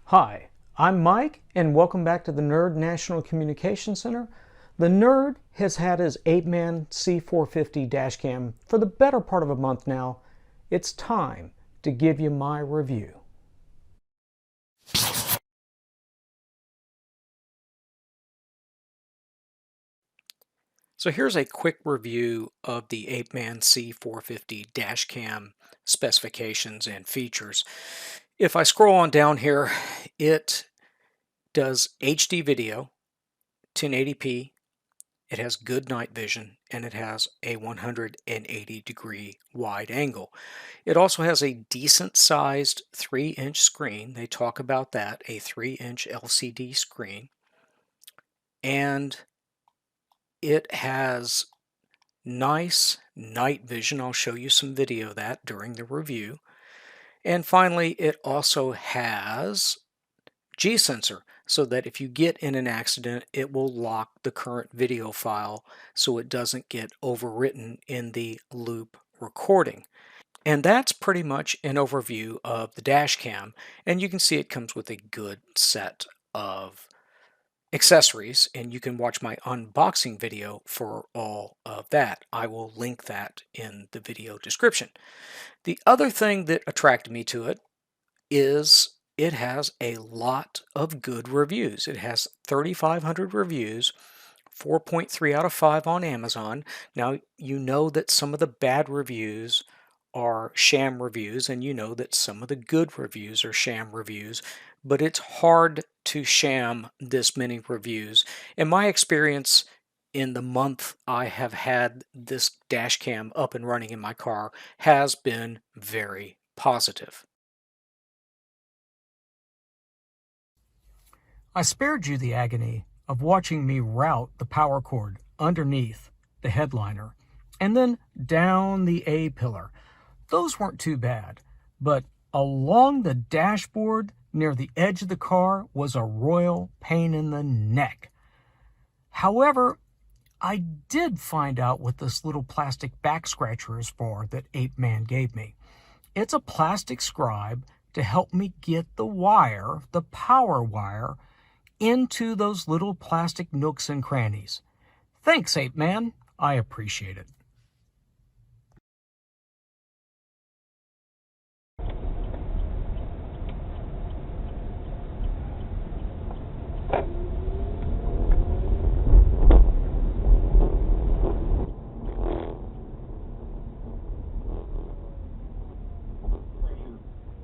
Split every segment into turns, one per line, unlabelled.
Hi, I'm Mike, and welcome back to the Nerd National Communication Center. The Nerd has had his Apeman C450 Dashcam for the better part of a month now. It's time to give you my review.
So here's a quick review of the Apeman C450 Dashcam specifications and features. If I scroll on down here, it does HD video, 1080p, it has good night vision, and it has a 180-degree wide angle. It also has a decent sized 3-inch screen. They talk about that, a 3-inch LCD screen. And it has nice night vision. I'll show you some video of that during the review. And finally, it also has G-sensor, so that if you get in an accident, it will lock the current video file so it doesn't get overwritten in the loop recording. And that's pretty much an overview of the Dashcam. And you can see it comes with a good set of accessories, and you can watch my unboxing video for all of that. I will link that in the video description. The other thing that attracted me to it is it has a lot of good reviews. It has 3,500 reviews, 4.3 out of 5 on Amazon. Now, you know that some of the bad reviews are sham reviews, and you know that some of the good reviews are sham reviews, but it's hard to sham this many reviews. In my experience, in the month I have had this Dashcam up and running in my car, has been very positive.
I spared you the agony of watching me route the power cord underneath the headliner and then down the A-pillar. Those weren't too bad, but along the dashboard near the edge of the car was a royal pain in the neck. However, I did find out what this little plastic back scratcher is for that Apeman gave me. It's a plastic scribe to help me get the wire, the power wire, into those little plastic nooks and crannies. Thanks, Apeman. I appreciate it.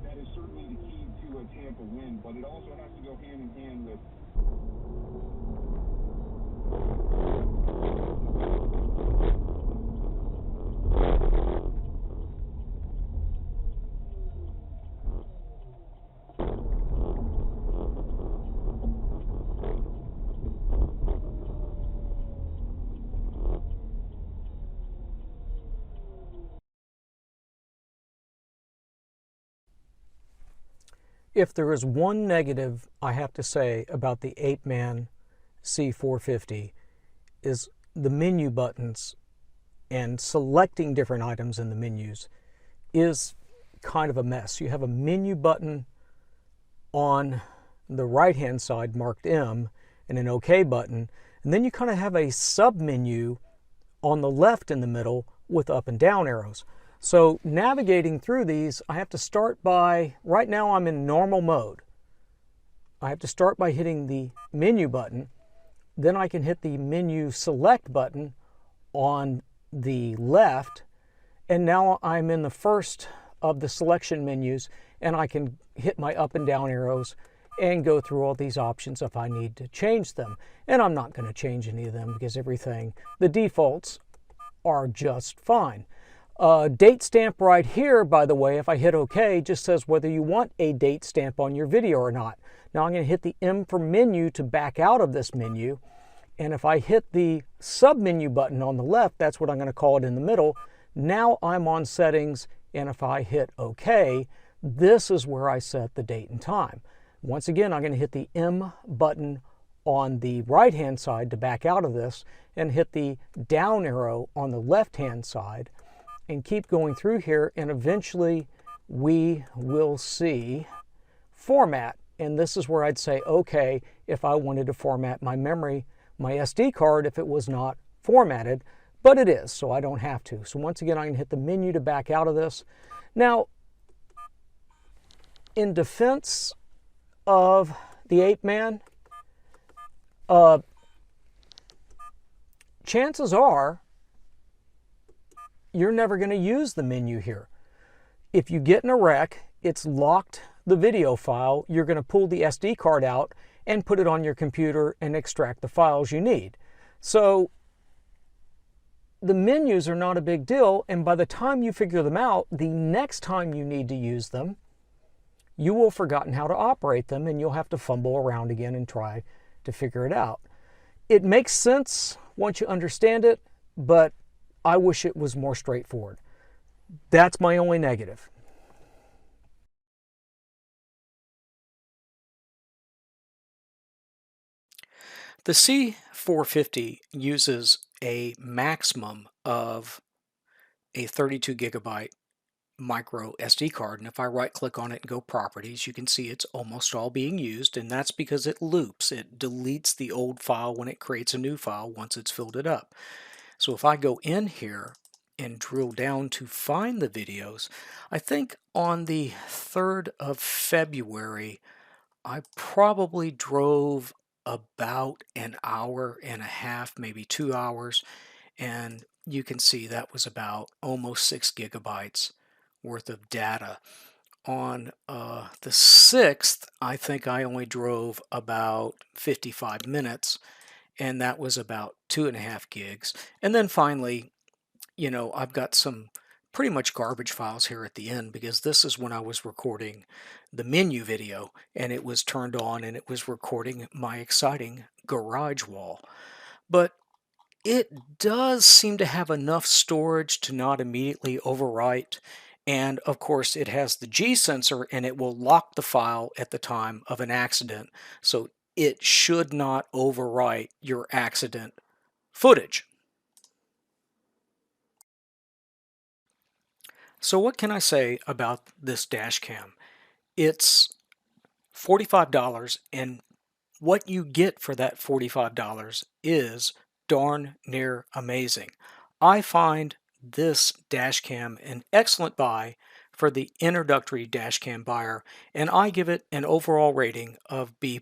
That is certainly the key to a Tampa win, but it also has to go hand in hand with
If there is one negative I have to say about the Apeman C450 is the menu buttons and selecting different items in the menus is kind of a mess. You have a menu button on the right hand side marked M and an OK button, and then you kind of have a sub menu on the left in the middle with up and down arrows. So navigating through these, I have to start by, right now I'm in normal mode. I have to start by hitting the menu button, then I can hit the menu select button on the left, and now I'm in the first of the selection menus, and I can hit my up and down arrows and go through all these options if I need to change them. And I'm not going to change any of them because the defaults are just fine. Date stamp right here, by the way, if I hit OK, just says whether you want a date stamp on your video or not. Now I'm going to hit the M for menu to back out of this menu. And if I hit the sub-menu button on the left, that's what I'm going to call it in the middle. Now I'm on settings, and if I hit OK, this is where I set the date and time. Once again, I'm going to hit the M button on the right-hand side to back out of this, and hit the down arrow on the left-hand side, and keep going through here, and eventually we will see format and this is where I'd say, okay, if I wanted to format my memory, my SD card, if it was not formatted, but it is, so I don't have to. So once again, I can hit the menu to back out of this. Now, in defense of the Apeman, chances are you're never going to use the menu here. If you get in a wreck, it's locked the video file, you're going to pull the SD card out and put it on your computer and extract the files you need. So the menus are not a big deal, and by the time you figure them out, the next time you need to use them, you will have forgotten how to operate them, and you'll have to fumble around again and try to figure it out. It makes sense once you understand it, but I wish it was more straightforward. That's my only negative.
The C450 uses a maximum of a 32 gigabyte micro SD card, and if I right click on it and go properties, you can see it's almost all being used, and that's because it loops. It deletes the old file when it creates a new file once it's filled it up. So if I go in here and drill down to find the videos, I think on the 3rd of February I probably drove about an hour and a half, maybe 2 hours, and you can see that was about almost 6 gigabytes worth of data. On the 6th, I think I only drove about 55 minutes, and that was about 2.5 gigs. And then finally, I've got some pretty much garbage files here at the end, because this is when I was recording the menu video, and it was turned on and it was recording my exciting garage wall. But it does seem to have enough storage to not immediately overwrite. And of course, it has the G sensor, and it will lock the file at the time of an accident. So it should not overwrite your accident footage. So what can I say about this dash cam? It's $45, and what you get for that $45 is darn near amazing. I find this dash cam an excellent buy for the introductory dash cam buyer, and I give it an overall rating of B+.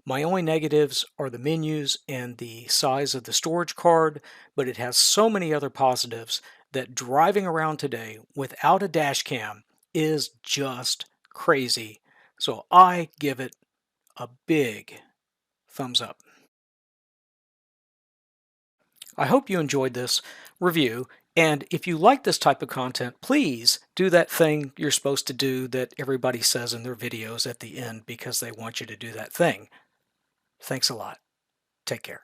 My only negatives are the menus and the size of the storage card, but it has so many other positives that driving around today without a dash cam is just crazy. So I give it a big thumbs up. I hope you enjoyed this review, and if you like this type of content, please do that thing you're supposed to do that everybody says in their videos at the end because they want you to do that thing. Thanks a lot. Take care.